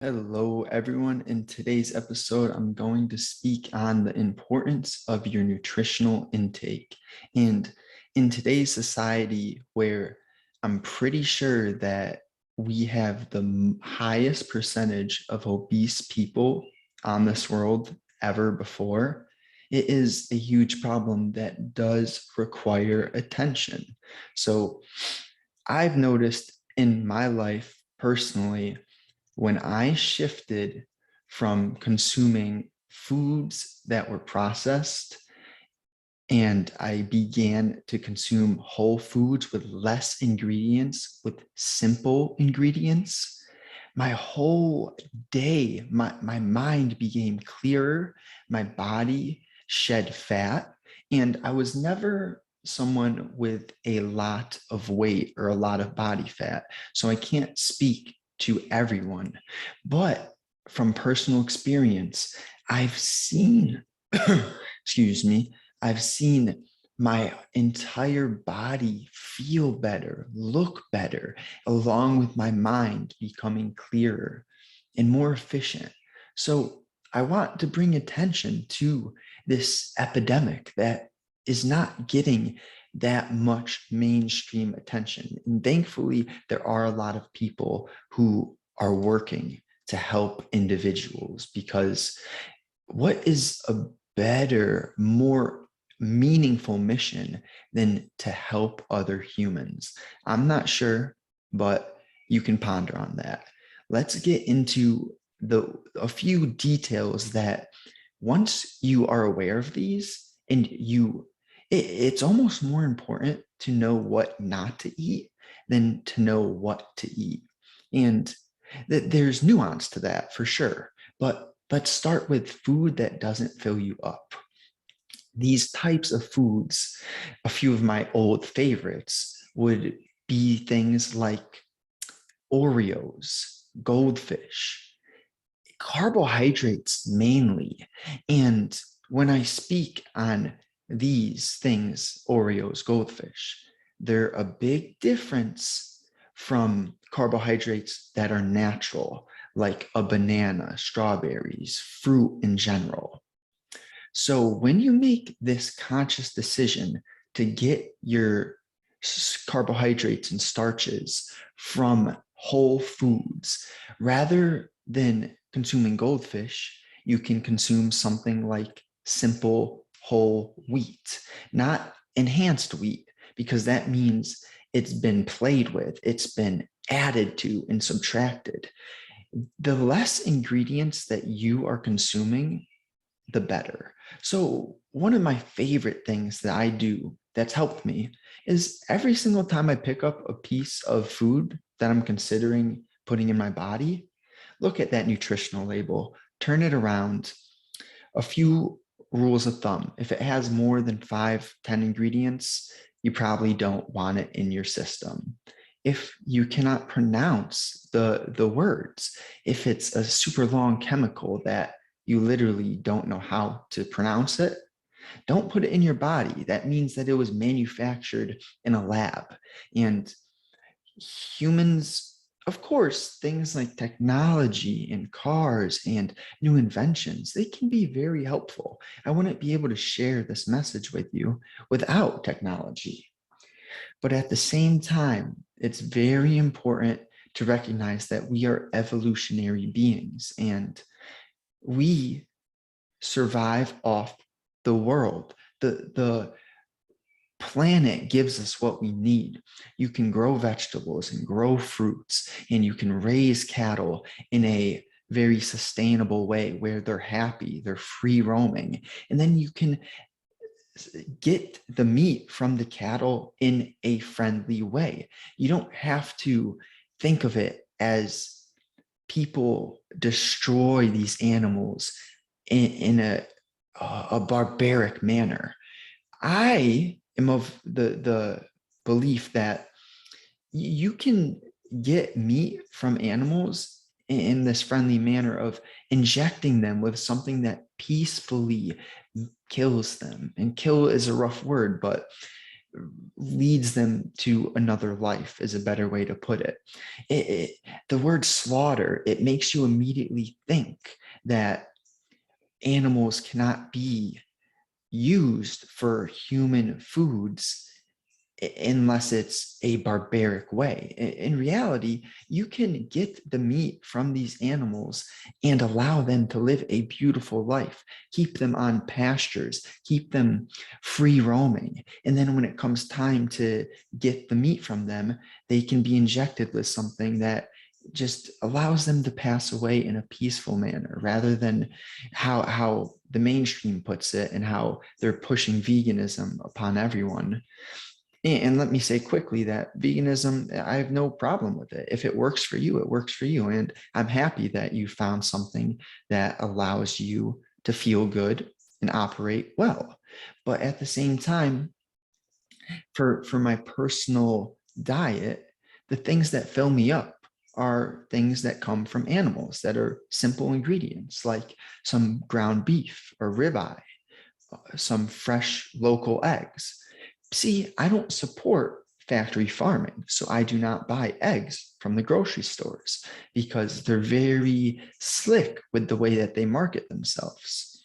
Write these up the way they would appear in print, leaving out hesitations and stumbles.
Hello, everyone. In today's episode, I'm going to speak on the importance of your nutritional intake. And in today's society, where I'm pretty sure that we have the highest percentage of obese people on this world ever before, it is a huge problem that does require attention. So I've noticed in my life personally, when I shifted from consuming foods that were processed and I began to consume whole foods with less ingredients, with simple ingredients, my whole day, my mind became clearer, my body shed fat, and I was never someone with a lot of weight or a lot of body fat. So I can't speak to everyone, but from personal experience, I've seen, excuse me, I've seen my entire body feel better, look better, along with my mind becoming clearer and more efficient. So I want to bring attention to this epidemic that is not getting that much mainstream attention. And thankfully, there are a lot of people who are working to help individuals, because what is a better, more meaningful mission than to help other humans? I'm not sure, but you can ponder on that. Let's get into a few details that once you are aware of these and it's almost more important to know what not to eat than to know what to eat. And there's nuance to that for sure, but let's start with food that doesn't fill you up. These types of foods, a few of my old favorites would be things like Oreos, goldfish, carbohydrates mainly. And when I speak on these things, Oreos, goldfish, they're a big difference from carbohydrates that are natural, like a banana, strawberries, fruit in general. So when you make this conscious decision to get your carbohydrates and starches from whole foods, rather than consuming goldfish, you can consume something like simple whole wheat, not enhanced wheat, because that means it's been played with, it's been added to and subtracted. The less ingredients that you are consuming, the better. So one of my favorite things that I do that's helped me is every single time I pick up a piece of food that I'm considering putting in my body, look at that nutritional label, turn it around. A few rules of thumb. If it has more than 5, 10 ingredients, you probably don't want it in your system. If you cannot pronounce the words, if it's a super long chemical that you literally don't know how to pronounce it, don't put it in your body. That means that it was manufactured in a lab. And humans, of course, things like technology and cars and new inventions, they can be very helpful. I wouldn't be able to share this message with you without technology. But at the same time, it's very important to recognize that we are evolutionary beings and we survive off the world. The planet gives us what we need. You can grow vegetables and grow fruits, and you can raise cattle in a very sustainable way where they're happy, they're free roaming. And then you can get the meat from the cattle in a friendly way. You don't have to think of it as people destroy these animals in a barbaric manner. I am of the belief that you can get meat from animals in this friendly manner of injecting them with something that peacefully kills them. And kill is a rough word, but leads them to another life is a better way to put it. The word slaughter, it makes you immediately think that animals cannot be used for human foods unless it's a barbaric way. In reality, you can get the meat from these animals and allow them to live a beautiful life, keep them on pastures, keep them free roaming. And then when it comes time to get the meat from them, they can be injected with something that just allows them to pass away in a peaceful manner, rather than how the mainstream puts it and how they're pushing veganism upon everyone. And let me say quickly that veganism, I have no problem with it. If it works for you, it works for you. And I'm happy that you found something that allows you to feel good and operate well. But at the same time, for my personal diet, the things that fill me up are things that come from animals that are simple ingredients, like some ground beef or ribeye, some fresh local eggs. See, I don't support factory farming, so I do not buy eggs from the grocery stores because they're very slick with the way that they market themselves.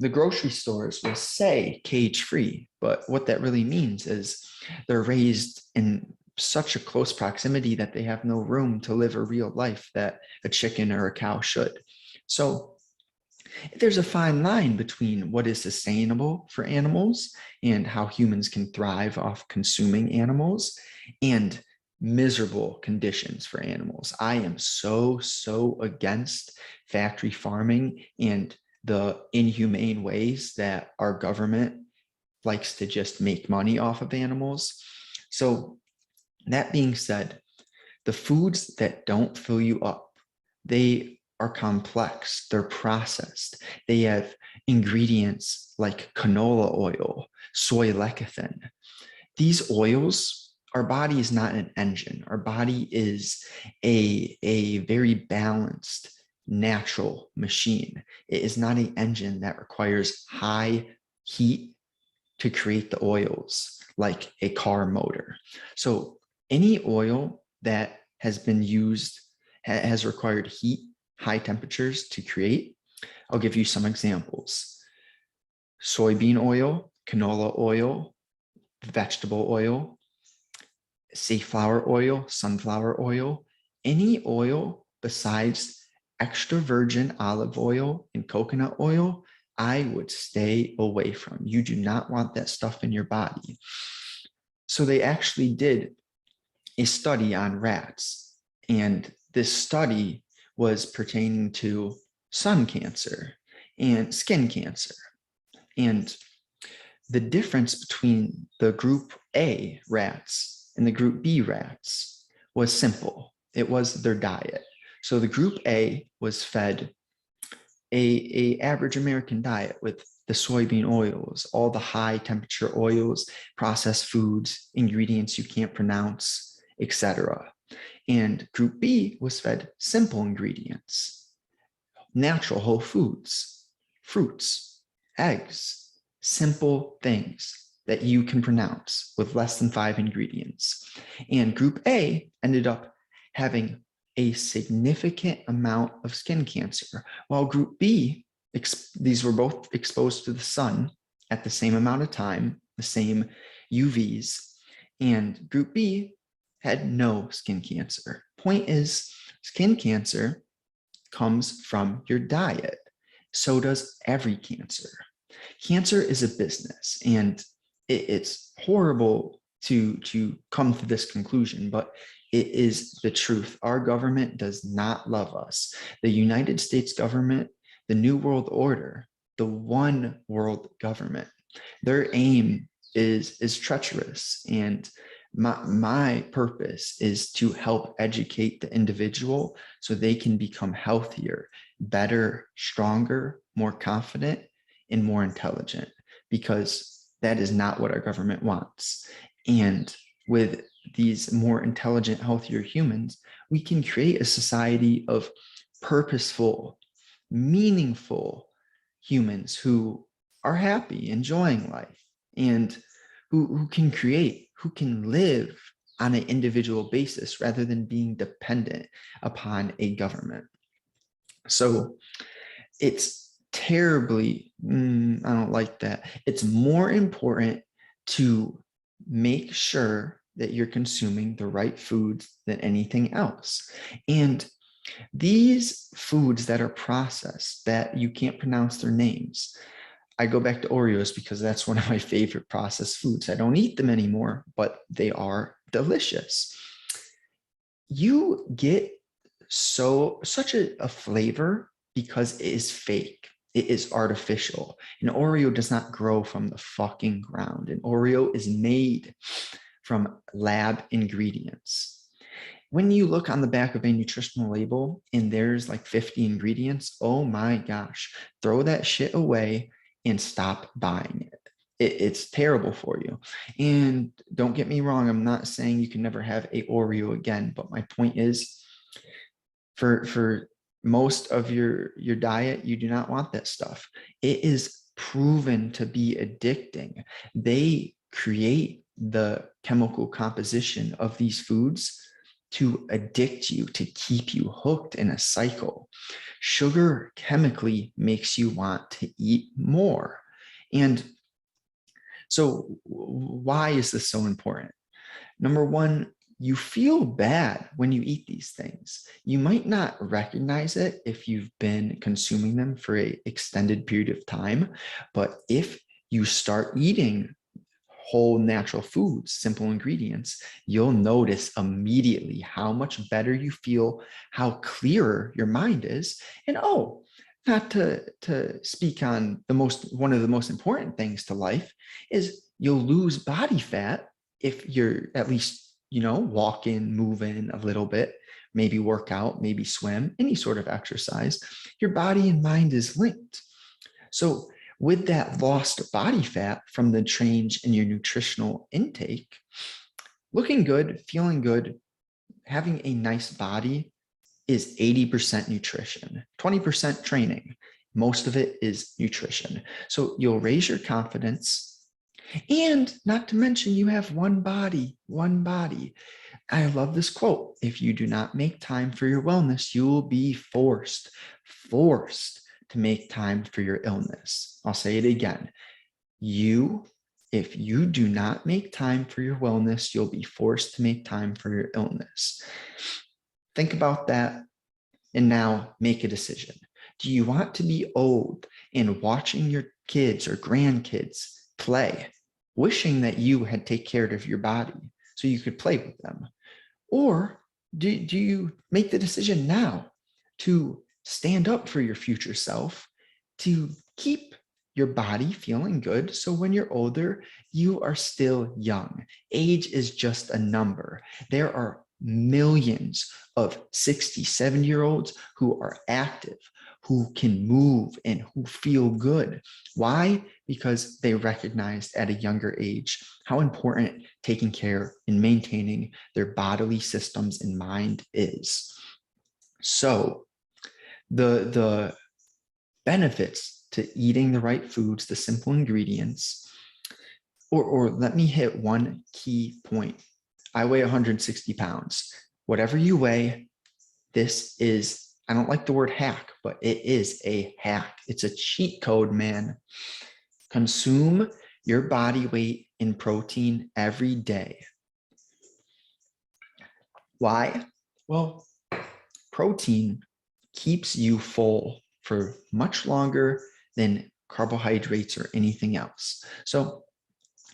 The grocery stores will say cage-free, but what that really means is they're raised in such a close proximity that they have no room to live a real life that a chicken or a cow should. So there's a fine line between what is sustainable for animals and how humans can thrive off consuming animals, and miserable conditions for animals. I am so against factory farming and the inhumane ways that our government likes to just make money off of animals. So that being said, the foods that don't fill you up, they are complex, they're processed. They have ingredients like canola oil, soy lecithin. These oils, our body is not an engine. Our body is a very balanced, natural machine. It is not an engine that requires high heat to create the oils like a car motor. So any oil that has been used has required heat, high temperatures to create. I'll give you some examples. Soybean oil, canola oil, vegetable oil, safflower oil, sunflower oil, any oil besides extra virgin olive oil and coconut oil, I would stay away from. You do not want that stuff in your body. So they actually did a study on rats, and this study was pertaining to sun cancer and skin cancer. And the difference between the group A rats and the group B rats was simple. It was their diet. So the group A was fed a average American diet with the soybean oils, all the high temperature oils, processed foods, ingredients you can't pronounce, etc. And group B was fed simple ingredients, natural whole foods, fruits, eggs, simple things that you can pronounce with less than 5 ingredients. And group A ended up having a significant amount of skin cancer, while group B, these were both exposed to the sun at the same amount of time, the same UVs, and group B had no skin cancer. Point is, skin cancer comes from your diet. So does every cancer. Cancer is a business, and it's horrible to come to this conclusion, but it is the truth. Our government does not love us. The United States government, the New World Order, the one world government, their aim is treacherous. And my purpose is to help educate the individual so they can become healthier, better, stronger, more confident, and more intelligent, because that is not what our government wants. And with these more intelligent, healthier humans, we can create a society of purposeful, meaningful humans who are happy, enjoying life, and who can create, who can live on an individual basis rather than being dependent upon a government. So it's terribly, I don't like that. It's more important to make sure that you're consuming the right foods than anything else. And these foods that are processed, that you can't pronounce their names, I go back to Oreos because that's one of my favorite processed foods. I don't eat them anymore, but they are delicious. You get such a flavor because it is fake. It is artificial. An Oreo does not grow from the fucking ground. An Oreo is made from lab ingredients. When you look on the back of a nutritional label and there's like 50 ingredients, oh my gosh, throw that shit away and stop buying it. It's terrible for you. And don't get me wrong, I'm not saying you can never have a Oreo again, but my point is, for most of your diet, you do not want that stuff. It is proven to be addicting. They create the chemical composition of these foods to addict you, to keep you hooked in a cycle. Sugar chemically makes you want to eat more. And so why is this so important? Number one, you feel bad when you eat these things. You might not recognize it if you've been consuming them for an extended period of time, but if you start eating whole natural foods, simple ingredients, you'll notice immediately how much better you feel, how clearer your mind is. And not to speak on one of the most important things to life is you'll lose body fat if you're at least, walking, moving a little bit, maybe work out, maybe swim, any sort of exercise. Your body and mind is linked. So with that lost body fat from the change in your nutritional intake, looking good, feeling good, having a nice body is 80% nutrition, 20% training. Most of it is nutrition. So you'll raise your confidence. And not to mention, you have one body, one body. I love this quote. If you do not make time for your wellness, you will be forced to make time for your illness. I'll say it again. If you do not make time for your wellness, you'll be forced to make time for your illness. Think about that and now make a decision. Do you want to be old and watching your kids or grandkids play, wishing that you had taken care of your body so you could play with them? Or do you make the decision now to stand up for your future self, to keep your body feeling good so when you're older, you are still young? Age is just a number. There are millions of 60, 70-year-olds who are active, who can move and who feel good. Why? Because they recognized at a younger age how important taking care and maintaining their bodily systems and mind is. So the benefits to eating the right foods, the simple ingredients, or let me hit one key point. I weigh 160 pounds. Whatever you weigh, this is, I don't like the word hack, but it is a hack. It's a cheat code, man. Consume your body weight in protein every day. Why? Well, protein keeps you full for much longer than carbohydrates or anything else. So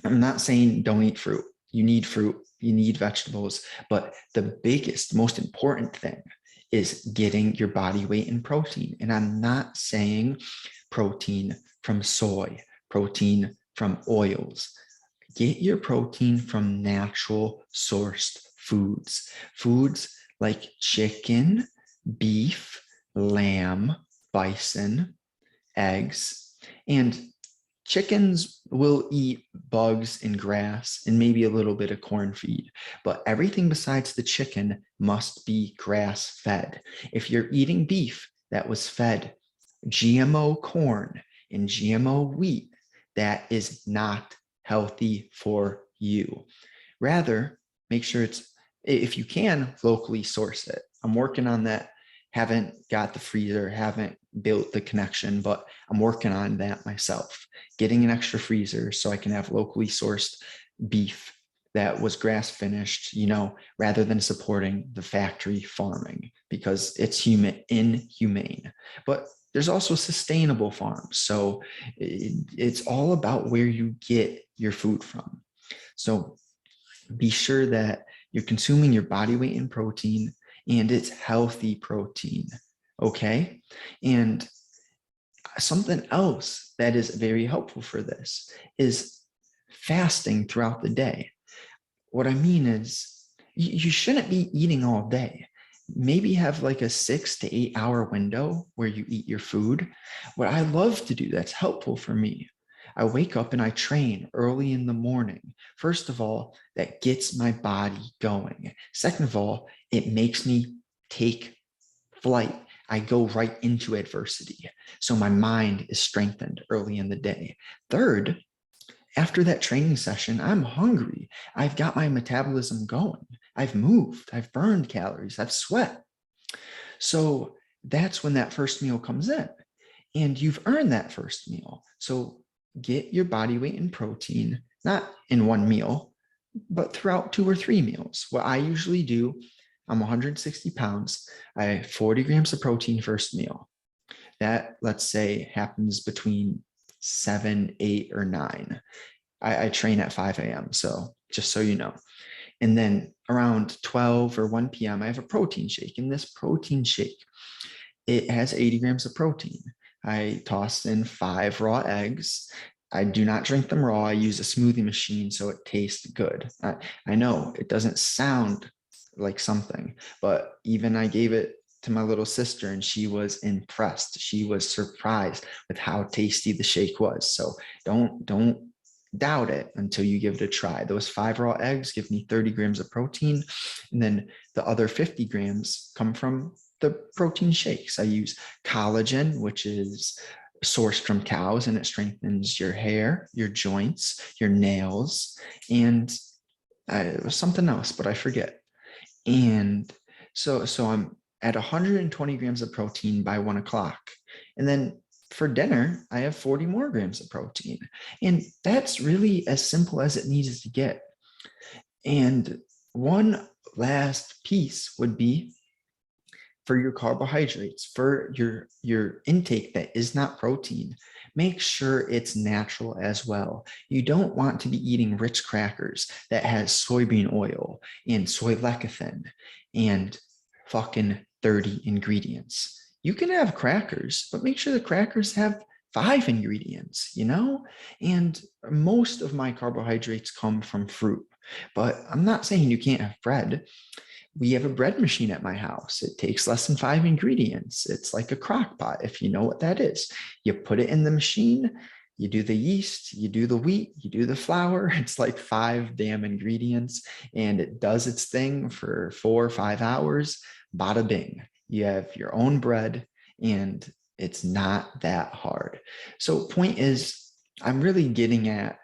I'm not saying don't eat fruit. You need fruit, you need vegetables, but the biggest, most important thing is getting your body weight in protein. And I'm not saying protein from soy, protein from oils. Get your protein from natural sourced foods. Foods like chicken, beef, lamb, bison, eggs, and chickens will eat bugs and grass and maybe a little bit of corn feed, but everything besides the chicken must be grass fed. If you're eating beef that was fed GMO corn and GMO wheat, that is not healthy for you. Rather, make sure it's, if you can, locally source it. I'm working on that. Haven't got the freezer, haven't built the connection, but I'm working on that myself. Getting an extra freezer so I can have locally sourced beef that was grass finished, rather than supporting the factory farming, because it's inhumane. But there's also sustainable farms. So it's all about where you get your food from. So be sure that you're consuming your body weight in protein, and it's healthy protein. Okay. And something else that is very helpful for this is fasting throughout the day. What I mean is, you shouldn't be eating all day. Maybe have like a 6 to 8 hour window where you eat your food. What I love to do that's helpful for me, I wake up and I train early in the morning. First of all, that gets my body going. Second of all, it makes me take flight. I go right into adversity. So my mind is strengthened early in the day. Third, after that training session, I'm hungry. I've got my metabolism going. I've moved. I've burned calories. I've sweat. So that's when that first meal comes in. And you've earned that first meal. So get your body weight in protein, not in one meal, but throughout 2 or 3 meals. What I usually do, I'm 160 pounds. I have 40 grams of protein first meal. That, let's say, happens between 7, 8, or 9. I train at 5 a.m. So just so you know. And then around 12 or 1 p.m., I have a protein shake. And this protein shake, it has 80 grams of protein. I toss in 5 raw eggs. I do not drink them raw. I use a smoothie machine so it tastes good. I know it doesn't sound like something, but even I gave it to my little sister and she was impressed. She was surprised with how tasty the shake was. So don't doubt it until you give it a try. Those 5 raw eggs give me 30 grams of protein. And then the other 50 grams come from the protein shakes. I use collagen, which is sourced from cows, and it strengthens your hair, your joints, your nails, and it was something else, but I forget. And so I'm at 120 grams of protein by 1 o'clock. And then for dinner, I have 40 more grams of protein. And that's really as simple as it needs to get. And one last piece would be for your carbohydrates, for your intake that is not protein, make sure it's natural as well. You don't want to be eating Ritz crackers that has soybean oil and soy lecithin and fucking 30 ingredients. You can have crackers, but make sure the crackers have 5 ingredients, And most of my carbohydrates come from fruit, but I'm not saying you can't have bread. We have a bread machine at my house. It takes less than 5 ingredients. It's like a crock pot, if you know what that is. You put it in the machine, you do the yeast, you do the wheat, you do the flour. It's like 5 damn ingredients, and it does its thing for 4 or 5 hours. Bada bing. You have your own bread, and it's not that hard. So point is, I'm really getting at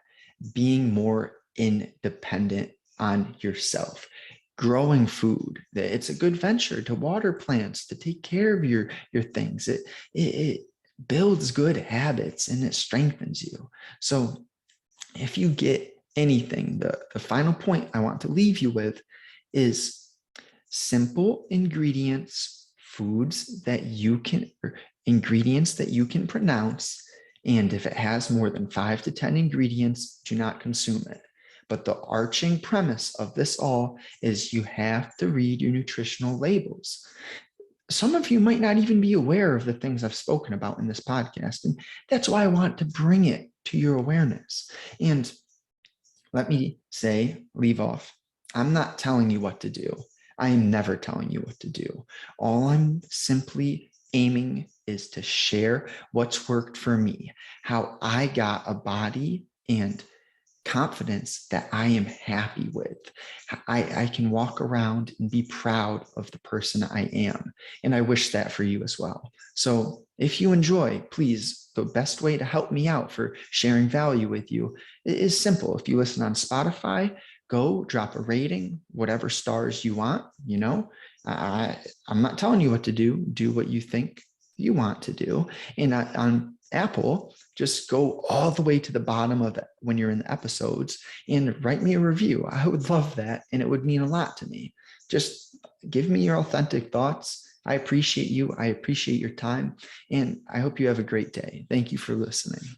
being more independent on yourself. Growing food, it's a good venture to water plants, to take care of your things. It builds good habits and it strengthens you. So if you get anything, the final point I want to leave you with is simple ingredients, ingredients that you can pronounce. And if it has more than 5 to 10 ingredients, do not consume it. But the arching premise of this all is you have to read your nutritional labels. Some of you might not even be aware of the things I've spoken about in this podcast. And that's why I want to bring it to your awareness. And let me leave off. I'm not telling you what to do. I am never telling you what to do. All I'm simply aiming is to share what's worked for me, how I got a body and confidence that I am happy with. I can walk around and be proud of the person I am. And I wish that for you as well. So if you enjoy, please, the best way to help me out for sharing value with you is simple. If you listen on Spotify, go drop a rating, whatever stars you want. I'm not telling you what to do. Do what you think you want to do. And on Apple, just go all the way to the bottom of it when you're in the episodes and write me a review. I would love that. And it would mean a lot to me. Just give me your authentic thoughts. I appreciate you. I appreciate your time. And I hope you have a great day. Thank you for listening.